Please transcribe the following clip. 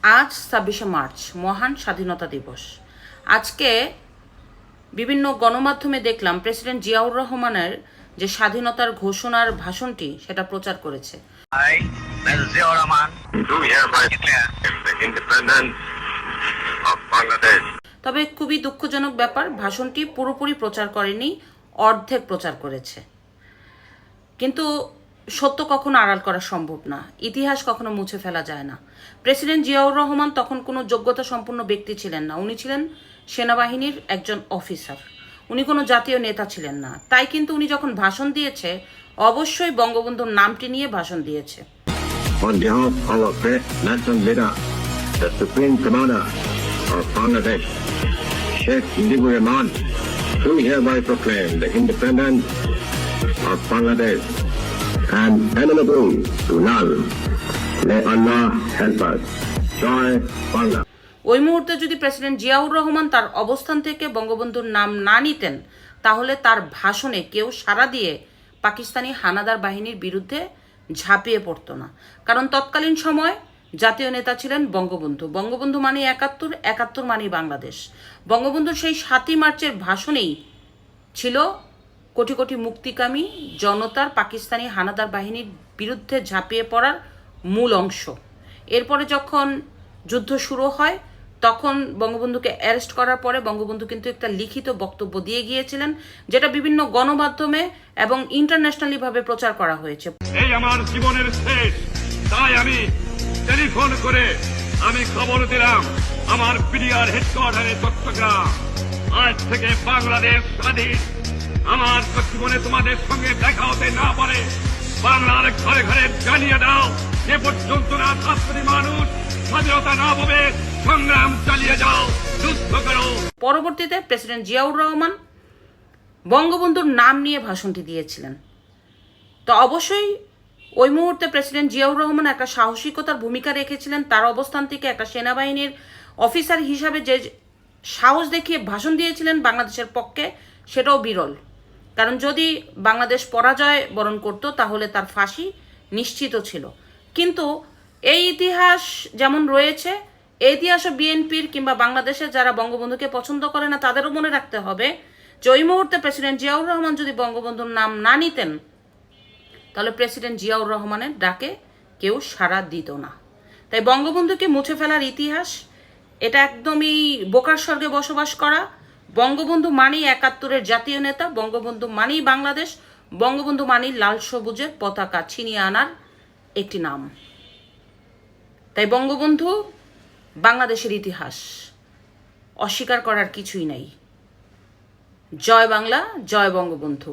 আজ ২৬শে মার্চ মহান স্বাধীনতা দিবস। আজকে বিভিন্ন গণমাধ্যমে দেখলাম প্রেসিডেন্ট জিয়াউর রহমানের যে স্বাধীনতার ঘোষণার ভাষণটি সেটা প্রচার করেছে। I, Mr. Ziaur Rahman, do hereby declare the independence of Bangladesh. তবে খুবই দুঃখজনক ব্যাপার, ভাষণটি পুরোপুরি প্রচার করেনি, অর্ধেক প্রচার করেছে। কিন্তু সত্য কখনো আড়াল করা সম্ভব না, ইতিহাস কখনো মুছে ফেলা যায় না। প্রেসিডেন্ট জিয়াউর রহমান তখন কোনো যোগ্যতা সম্পন্ন ব্যক্তি ছিলেন না, উনি ছিলেন সেনাবাহিনীর একজন অফিসার, উনি কোনো জাতীয় নেতা ছিলেন না। তাই কিন্তু উনি যখন ভাষণ দিয়েছে অবশ্যই বঙ্গবন্ধুর নামটি নিয়ে ভাষণ দিয়েছে। On behalf of our great national leader, the Supreme Commander of Bangladesh, Sheikh Mujibur Rahman, do hereby proclaim the independence of Bangladesh and amenable to none. May Allah help us. Joy Bangla. ওই মুহূর্তে যদি president Ziaur Rahman তার অবস্থান থেকে বঙ্গবন্ধুর নাম না নিতেন, তাহলে তার ভাষণে কেউ সাড়া দিয়ে পাকিস্তানি হানাদার বাহিনীর বিরুদ্ধে ঝাঁপিয়ে পড়তো না। কারণ তৎকালীন সময় জাতীয় নেতা ছিলেন বঙ্গবন্ধু। বঙ্গবন্ধু মানে ৭১, ৭১ মানে বাংলাদেশ। বঙ্গবন্ধুর সেই ৭ই মার্চের ভাষণেই ছিল কোটি কোটি মুক্তিকামী জনতার পাকিস্তানি হানাদার বাহিনীর বিরুদ্ধে ঝাঁপিয়ে পড়ার মূল অংশ। এরপরে যখন যুদ্ধ শুরু হয় তখন বঙ্গবন্ধুকে অ্যারেস্ট করার পরে বঙ্গবন্ধু কিন্তু একটা লিখিত বক্তব্য দিয়ে গিয়েছিলেন, যেটা বিভিন্ন গণমাধ্যমে এবং ইন্টারন্যাশনালি ভাবে প্রচার করা হয়েছে। এই আমার জীবনের শেষ, তাই আমি টেলিফোন করে আমি খবর দিলাম আমার পিডিআর হেডকোয়ার্টারে চট্টগ্রাম, আজ থেকে বাংলাদেশ স্বাধীন। আমার জীবনে তোমাদের সঙ্গে দেখা হতে না পারে, বাংলার ঘরে ঘরে জানিয়ে দাও, যে পর্যন্ত না ছাত্রী মানুষ স্বাধীনতা না পাবে, সংগ্রাম চালিয়ে যাও, যুদ্ধ করো। পরবর্তীতে প্রেসিডেন্ট জিয়াউর রহমান বঙ্গবন্ধুর নাম নিয়ে ভাষণটি দিয়েছিলেন। তো অবশ্যই ওই মুহূর্তে প্রেসিডেন্ট জিয়াউর রহমান একটা সাহসিকতার ভূমিকা রেখেছিলেন। তার অবস্থান থেকে একটা সেনাবাহিনীর অফিসার হিসাবে যে সাহস দেখিয়ে ভাষণ দিয়েছিলেন বাংলাদেশের পক্ষে, সেটাও বিরল। কারণ যদি বাংলাদেশ পরাজয় বরণ করত তাহলে তার ফাঁসি নিশ্চিত ছিল। কিন্তু এই ইতিহাস যেমন রয়েছে, এই ইতিহাসও বিএনপির কিংবা বাংলাদেশের যারা বঙ্গবন্ধুকে পছন্দ করে না তাদেরও মনে রাখতে হবে যে ওই মুহূর্তে প্রেসিডেন্ট জিয়াউর রহমান যদি বঙ্গবন্ধুর নাম না নিতেন, তাহলে প্রেসিডেন্ট জিয়াউর রহমানের ডাকে কেউ সাড়া দিত না। তাই বঙ্গবন্ধুকে মুছে ফেলার ইতিহাস এটা একদমই বোকার স্বর্গে বসবাস করা। বঙ্গবন্ধু মানেই ৭১-এর জাতীয় নেতা, বঙ্গবন্ধু মানেই বাংলাদেশ, বঙ্গবন্ধু মানেই লাল সবুজের পতাকা ছিনিয়ে আনার একটি নাম। তাই বঙ্গবন্ধু বাংলাদেশের ইতিহাস, অস্বীকার করার কিছুই নাই। জয় বাংলা, জয় বঙ্গবন্ধু।